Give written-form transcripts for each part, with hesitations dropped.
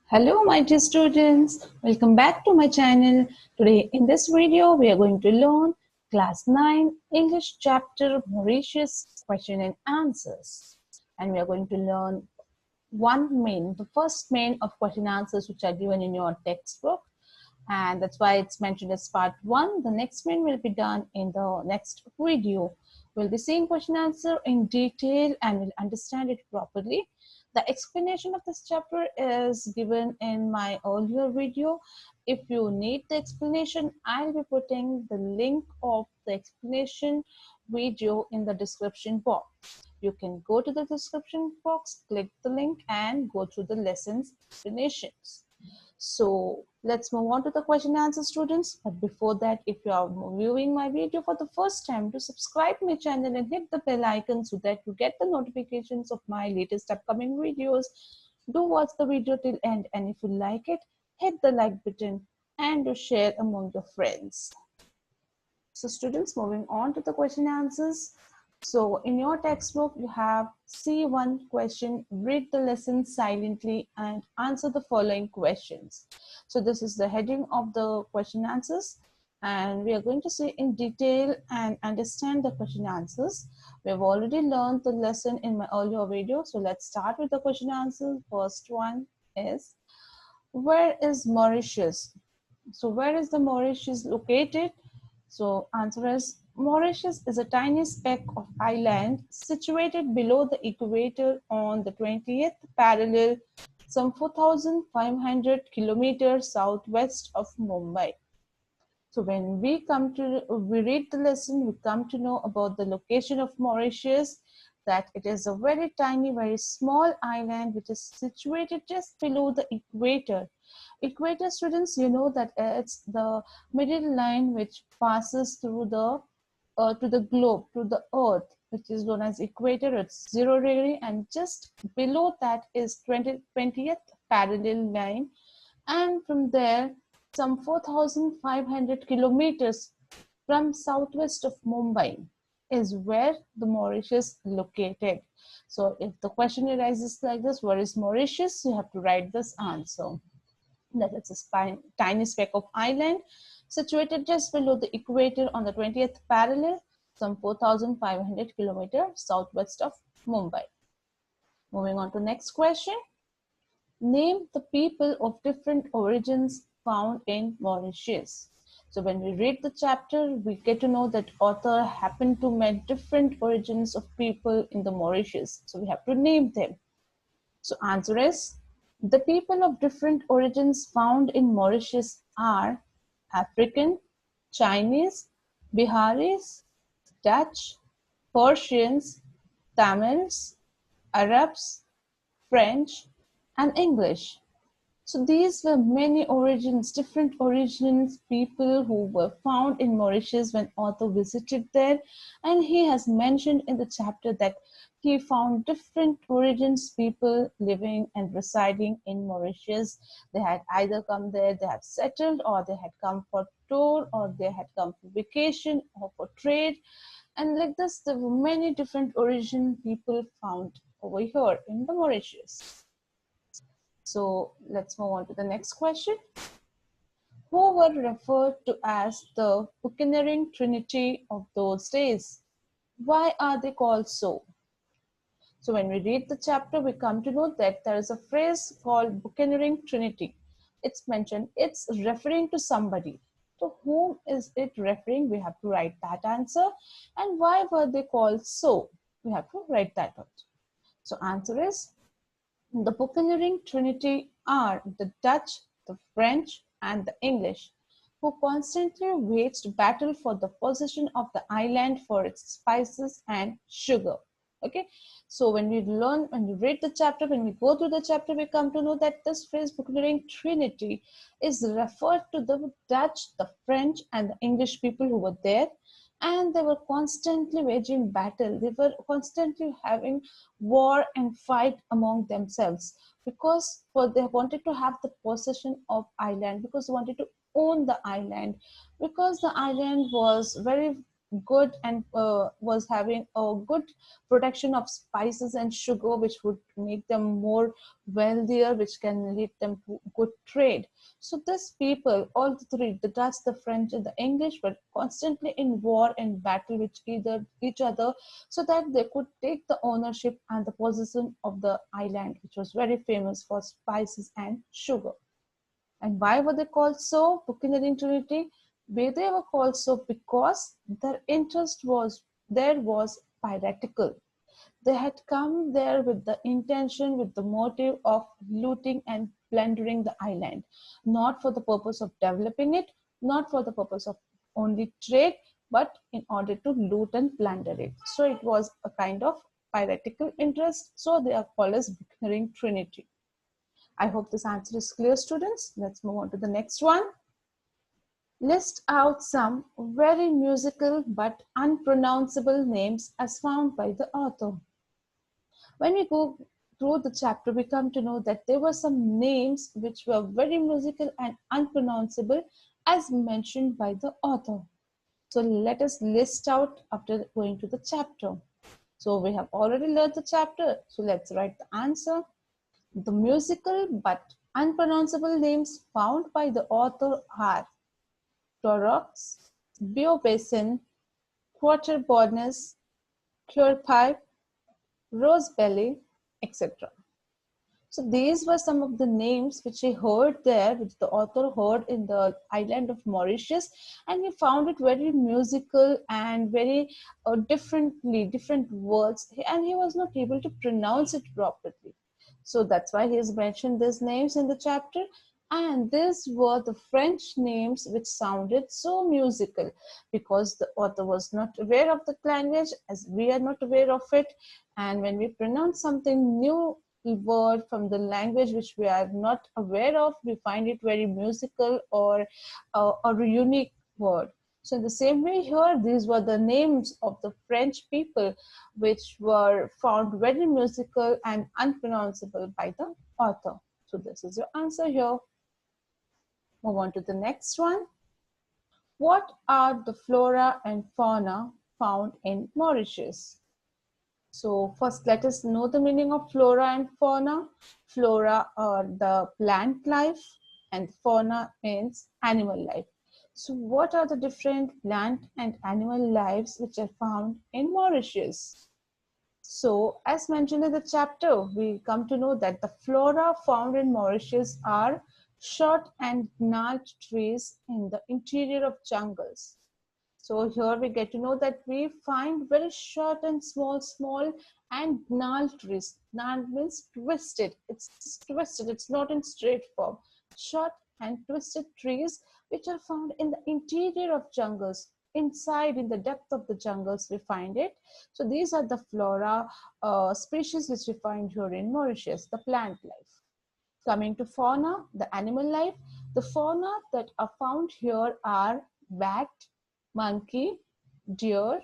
Hello my dear students, welcome back to my channel. Today in this video we are going to learn class 9 English chapter Mauritius question and answers, and we are going to learn the first main of question answers which are given in your textbook, and that's why it's mentioned as part 1. The next main will be done in the next video. We'll be seeing question answer in detail and we'll understand it properly. The explanation of this chapter is given in my earlier video. If you need the explanation, I'll be putting the link of the explanation video in the description box. You can go to the description box, click the link and go through the lessons explanations. So let's move on to the question and answer, students. But before that, if you are viewing my video for the first time, to subscribe my channel and hit the bell icon so that you get the notifications of my latest upcoming videos. Do watch the video till end, and if you like it, hit the like button and do share among your friends. So students, moving on to the question and answers. So in your textbook, you have C1 question, read the lesson silently and answer the following questions. So this is the heading of the question answers, and we are going to see in detail and understand the question answers. We have already learned the lesson in my earlier video. So let's start with the question answers. First one is, where is Mauritius? So where is the Mauritius located? So answer is, Mauritius is a tiny speck of island situated below the equator on the 20th parallel, some 4,500 kilometers southwest of Mumbai. So when we read the lesson, we come to know about the location of Mauritius, that it is a very tiny, very small island which is situated just below the equator. Equator, students, you know that it's the middle line which passes through the to the globe, to the earth, which is known as equator. It's 0 degree, and just below that is 20th parallel line, and from there some 4,500 kilometers from southwest of Mumbai is where the Mauritius located. So if the question arises like this, where is Mauritius, you have to write this answer. That it's a tiny speck of island situated just below the equator on the 20th parallel, some 4,500 kilometers southwest of Mumbai. Moving on to next question. Name the people of different origins found in Mauritius. So when we read the chapter, we get to know that author happened to meet different origins of people in the Mauritius. So we have to name them. So answer is, the people of different origins found in Mauritius are African, Chinese, Biharis, Dutch, Persians, Tamils, Arabs, French, and English. So these were many origins, different origins, people who were found in Mauritius when author visited there. And he has mentioned in the chapter that he found different origins, people living and residing in Mauritius. They had either come there, they had settled, or they had come for tour, or they had come for vacation or for trade. And like this, there were many different origin people found over here in the Mauritius. So let's move on to the next question. Who were referred to as the Bookendering Trinity of those days? Why are they called so? So when we read the chapter, we come to know that there is a phrase called Bookendering Trinity. It's mentioned, it's referring to somebody. To whom is it referring? We have to write that answer. And why were they called so? We have to write that out. So answer is, the Bookendering Trinity are the Dutch, the French, and the English, who constantly waged battle for the possession of the island for its spices and sugar. Okay, so when we read the chapter, when we go through the chapter, we come to know that this phrase Bookendering Trinity is referred to the Dutch, the French, and the English people who were there. And they were constantly waging battle. They were constantly having war and fight among themselves because they wanted to have the possession of island, because they wanted to own the island, because the island was very good and was having a good production of spices and sugar, which would make them more wealthier, which can lead them to good trade. So these people, all the three, the Dutch, the French, and the English, were constantly in war and battle with each other, so that they could take the ownership and the possession of the island, which was very famous for spices and sugar. And why were they called so? Bookendering Trinity. They were called so because their interest was piratical. They had come there with the intention, with the motive of looting and plundering the island, not for the purpose of developing it, not for the purpose of only trade, but in order to loot and plunder it. So it was a kind of piratical interest. So they are called as Bookendering Trinity. I hope this answer is clear, students. Let's move on to the next one. List out some very musical but unpronounceable names as found by the author. When we go through the chapter, we come to know that there were some names which were very musical and unpronounceable as mentioned by the author. So let us list out after going to the chapter. So we have already learned the chapter. So let's write the answer. The musical but unpronounceable names found by the author are Torox, Beobasin, Quarterbonus, Chlorpipe, Rosebelly, etc. So these were some of the names which he heard there, which the author heard in the island of Mauritius, and he found it very musical and very different words, and he was not able to pronounce it properly. So that's why he has mentioned these names in the chapter. And these were the French names which sounded so musical because the author was not aware of the language, as we are not aware of it. And when we pronounce something new word from the language which we are not aware of, we find it very musical or a unique word. So in the same way here, these were the names of the French people which were found very musical and unpronounceable by the author. So this is your answer here. Move on to the next one. What are the flora and fauna found in Mauritius? So first let us know the meaning of flora and fauna. Flora are the plant life and fauna means animal life. So what are the different plant and animal lives which are found in Mauritius? So as mentioned in the chapter, we come to know that the flora found in Mauritius are short and gnarled trees in the interior of jungles. So here we get to know that we find very short and small and gnarled trees. Gnarled means twisted. It's twisted. It's not in straight form. Short and twisted trees which are found in the interior of jungles. Inside, in the depth of the jungles, we find it. So these are the flora species which we find here in Mauritius, the plant life. Coming to fauna, the animal life, the fauna that are found here are bat, monkey, deer,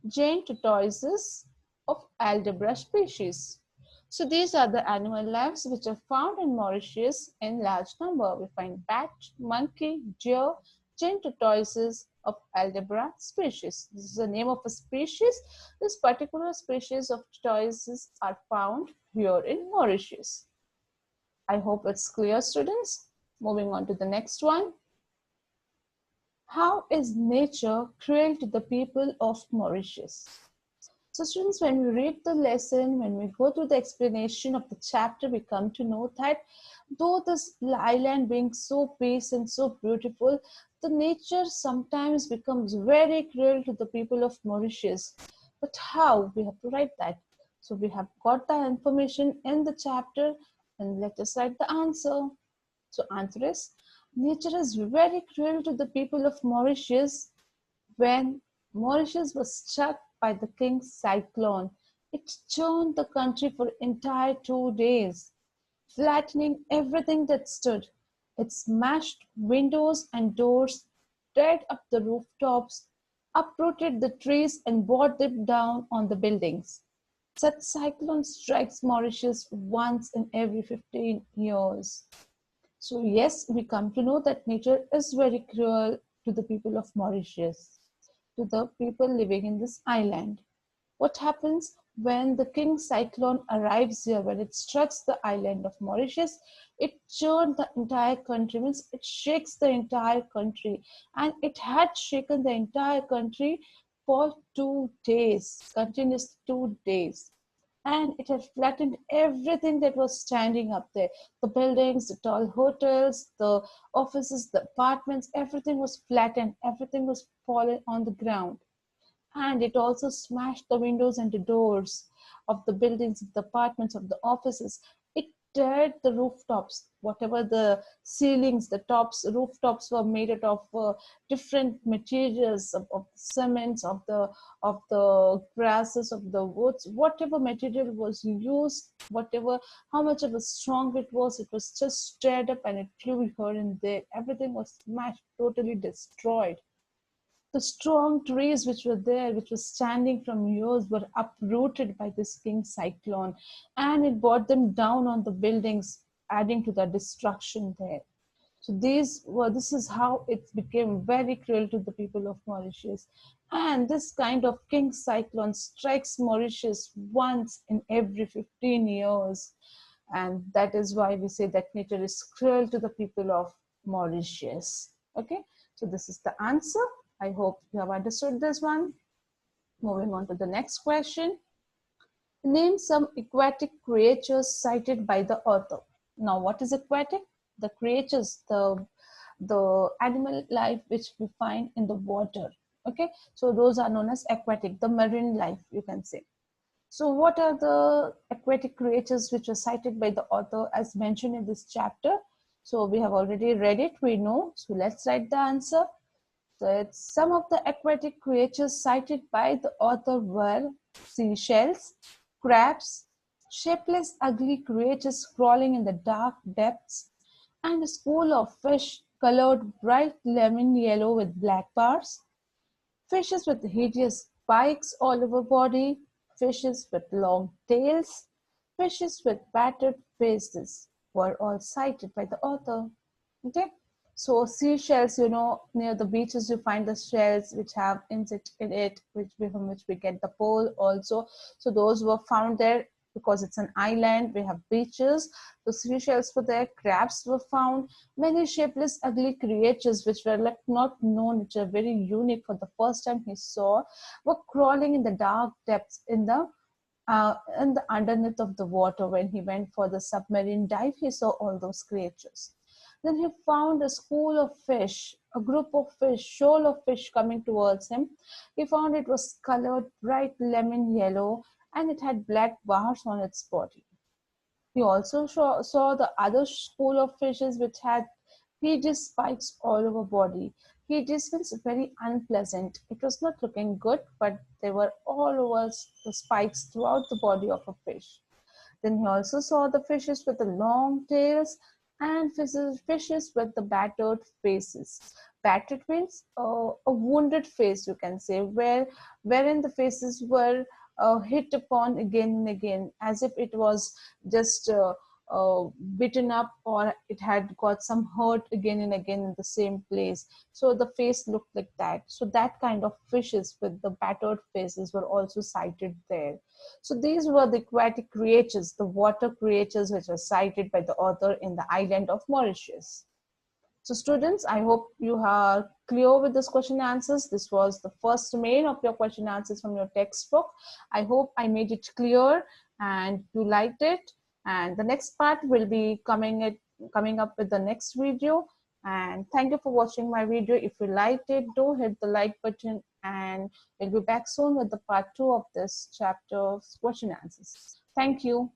giant tortoises of Aldabra species. So these are the animal lives which are found in Mauritius in large number. We find bat, monkey, deer, giant tortoises of Aldabra species. This is the name of a species. This particular species of tortoises are found here in Mauritius. I hope it's clear, students. Moving on to the next one. How is nature cruel to the people of Mauritius? So students, when we read the lesson, when we go through the explanation of the chapter, we come to know that though this island being so peace and so beautiful, the nature sometimes becomes very cruel to the people of Mauritius. But how? We have to write that. So we have got the information in the chapter, and let us write the answer. So answer is, nature is very cruel to the people of Mauritius. When Mauritius was struck by the king's cyclone, it churned the country for entire 2 days, flattening everything that stood. It smashed windows and doors, teared up the rooftops, uprooted the trees and brought them down on the buildings. Such cyclone strikes Mauritius once in every 15 years. So yes, we come to know that nature is very cruel to the people of Mauritius. to the people living in this island. What happens when the king cyclone arrives here, when it strikes the island of Mauritius? It churned the entire country, means it shakes the entire country, and it had shaken the entire country for 2 days, continuous 2 days. And it had flattened everything that was standing up there. The buildings, the tall hotels, the offices, the apartments, everything was flattened, everything was fallen on the ground. And it also smashed the windows and the doors of the buildings, of the apartments, of the offices. It teared the rooftops, whatever the ceilings, the tops, rooftops were made out of different materials, of cements, of the grasses, of the woods, whatever material was used, whatever, how much of a strong it was just teared up and it flew here and there. Everything was smashed, totally destroyed. The strong trees which were there, which were standing from years, were uprooted by this king cyclone, and it brought them down on the buildings, adding to the destruction there. So this is how it became very cruel to the people of Mauritius. And this kind of king cyclone strikes Mauritius once in every 15 years. And that is why we say that nature is cruel to the people of Mauritius. Okay, so this is the answer. I hope you have understood this one. Moving on to the next question. Name some aquatic creatures cited by the author. Now, what is aquatic? The creatures, the animal life which we find in the water. Okay, so those are known as aquatic, the marine life, you can say. So what are the aquatic creatures which are cited by the author as mentioned in this chapter? So we have already read it, we know. So let's write the answer. So it's some of the aquatic creatures cited by the author were seashells, crabs, shapeless ugly creatures crawling in the dark depths, and a school of fish colored bright lemon yellow with black bars, fishes with hideous spikes all over body, fishes with long tails, fishes with battered faces were all cited by the author. Okay. So seashells, near the beaches you find the shells which have insect in it, from which we get the pearl also. So those were found there because it's an island. We have beaches. The seashells were there. Crabs were found. Many shapeless, ugly creatures which were like not known, which are very unique. For the first time he saw, were crawling in the dark depths in the underneath of the water. When he went for the submarine dive, he saw all those creatures. Then he found a school of fish, a group of fish, shoal of fish coming towards him. He found it was colored bright lemon yellow and it had black bars on its body. He also saw the other school of fishes which had hideous spikes all over body. Hideous means very unpleasant. It was not looking good, but there were all over the spikes throughout the body of a fish. Then he also saw the fishes with the long tails and fishes with the battered faces. Battered means a wounded face, you can say, wherein the faces were hit upon again and again, as if it was just bitten up, or it had got some hurt again and again in the same place. So the face looked like that. So that kind of fishes with the battered faces were also cited there. So these were the aquatic creatures, the water creatures which were cited by the author in the island of Mauritius. So students, I hope you are clear with this question answers. This was the first main of your question answers from your textbook. I hope I made it clear and you liked it. And the next part will be coming up with the next video. And thank you for watching my video. If you liked it, do hit the like button, and we'll be back soon with the part 2 of this chapter of question answers. Thank you.